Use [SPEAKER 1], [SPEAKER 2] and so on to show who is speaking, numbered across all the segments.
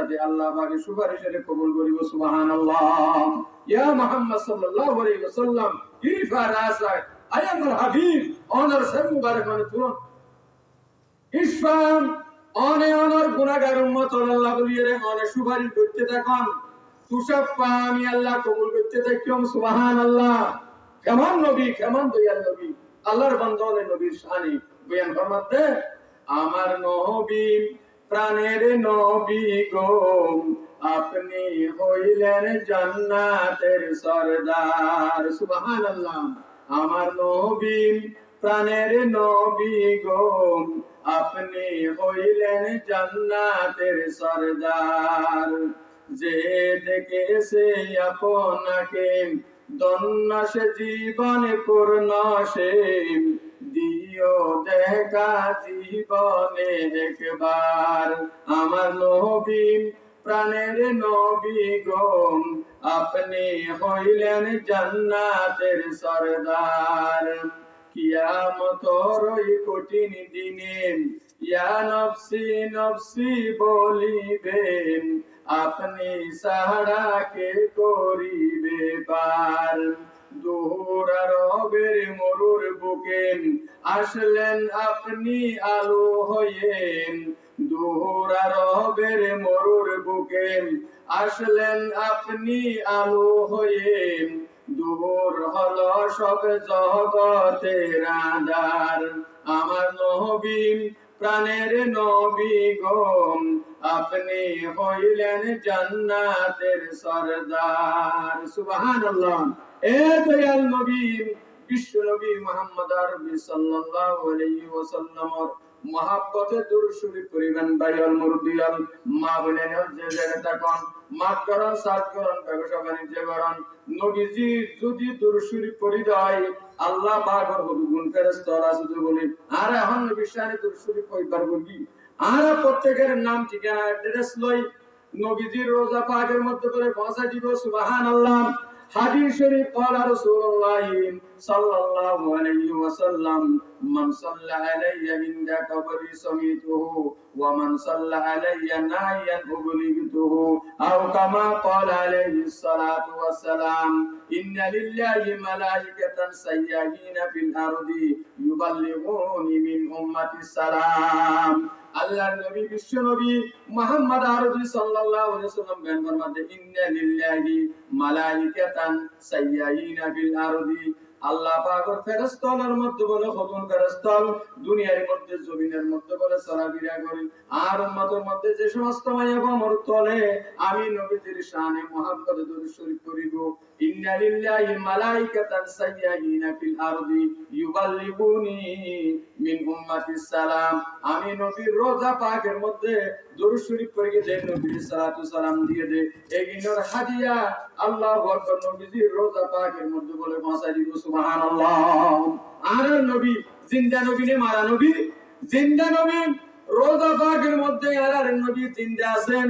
[SPEAKER 1] দে আল্লাহ পাকে সুপারিশের কবুল করিব সুবহানাল্লাহ। ইয়া মুহাম্মদ সাল্লাল্লাহু আলাইহি ওয়াসাল্লাম ইরফা রাসাক আয়াতুল হাবিব অনার সর মুবারক মানে তুলন ইসলাম অনেক গুনাহগার উম্মত আল্লাহ বলিয়ে রে অনেক সুপারিশ করতে থাকুন তুষাফা আমি আল্লাহ কবুল করতে থাকি সুবহানাল্লাহ। কেমন নবী, কেমন দয়াল নবী, আল্লাহর বান্দাদের নবীর শানে বয়ান ফরমাতে আমার নবী প্রাণের নবী গো আপনি হইলেন জান্নাতের সরদার সুবহানাল্লাহ। আমার নবী প্রাণের নবী গো আপনি হইলেন জান্নাতের সরদার। যে দেখেছে আপনাকে ধন্য সে জীবন পূর্ণ সে দিও দেখা জীবনে একবার। আমার নবী প্রাণের নবী গো আপনি হইলেন জান্নাতের সরদার। কিয়ামতের ওই কঠিন দিনে ইয়া নফসি নফসি বলিবেন আপনি সাহারা কে করিবে পার। দূর আরবের মরুর বুকে আসলেন আপনি আলো হয়ে। দূর আরবের মরুর বুকে আসলেন আপনি আলো হয়ে। দূর হলো সব জগতের আঁধার। আমার নবী প্রাণের নবী গো আপনি হইলেন জান্নাতের সরদার সুবহানাল্লাহ। এ দয়াল নবী বিশ্ব নবী মুহাম্মদ আরবি সাল্লাল্লাহু আলাইহি ওয়াসাল্লামের মহাব্বতে দুরূদ শরীফ পড়িবেন। ভাইয়াল মুরব্বিয়াল মা বলেন যে জায়গায় থাকুন মাফ করুন সাথ করুন ব্যবসা বাণিজ্য করুন নবীজি যদি দুরূদ শরীফ পড়ি দেয় আল্লাহ পাকের হুকুম ফেরেশতা আছে বলে আর এখন নবীর শানে দুরূদ শরীফ পড়িবার বলি আর প্রত্যেকের নাম ঠিকানা অ্যাড্রেস লই নবীজির রোজা পাকের মধ্যে করে পৌঁছা দিব সুবহানাল্লাহ। হাদিস শরীফ قال رسول الله صلى الله عليه وسلم من صلى علي عند قبري سميته ومن صلى علي نايا أبلغته أو كما قال عليه الصلاة والسلام إن لله ملائكة سياحين في الأرض يبلغون من أمة السلام। আল্লাহর নবী বিশ্ব নবী মুহাম্মদ আরবি সাল্লাল্লাহু আলাইহি ওয়াসাল্লাম বলেন ফরমাতে ইন্না লিল্লাহি মালাইকাতান সাইয়্যাহিনা ফিল আরদি। আল্লাহ পাকের ফেরেশতাদের মধ্যে বলে খতম ফেরেশতা দুনিয়ার মধ্যে জমিনের মধ্যে বলে চলাফেরা করে আর উম্মতের মধ্যে যে সমস্ত মায়াবা মর তলে আমি নবীজির শানে মুহাম্মদে দুরূদ শরীফ পড়িব। ইন্না লিল্লাহি মালাইকাতান সাইয়্যাহিনা ফিল আরদি ইউবাল্লিগুনি মিন উম্মাতিস সালাম। আমি নবীর রোজা পাকের মধ্যে দুরূদ শরীফ পড়ে দেন নবীর সালাতু সালাম দিয়ে দে এগিনোর হাদিয়া আল্লাহু আকবার নবীজির রোজা পাকের মধ্যে বলে পৌঁছা দিব সুবহানাল্লাহ। আর নবী জিন্দা নবী নে মারা নবী জিন্দা নবী রোজা পাকের মধ্যে আর নবী জিন্দা আছেন।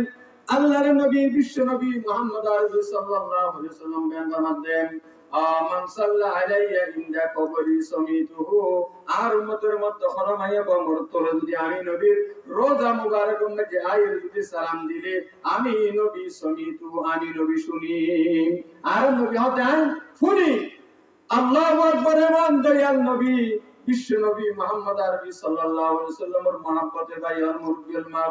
[SPEAKER 1] আল্লাহর নবী বিশ্ব নবী মুহাম্মদ আরবি সাল্লাল্লাহু আলাইহি ওয়াসাল্লাম বয়ান করেন মান সাল্লা আলাইয়া ইনদা কবরি সামিতুহু। আর উম্মতের মধ্যে খরমাইয়া বমর তোলে যদি আমি নবীর রোজা মুবারকের মধ্যে আইর যদি সালাম দিলে আমি নবী সামিতু আমি নবী শুনি আর নবী হতেন শুনি। আল্লাহু আকবার। মান দয়াল নবী বিশ্ব নবী মুহাম্মদ আরবি সাল্লাল্লাহু আলাইহি ওয়াসাল্লামের মহব্বতে ভাই আর মুরব্বিয়াল মা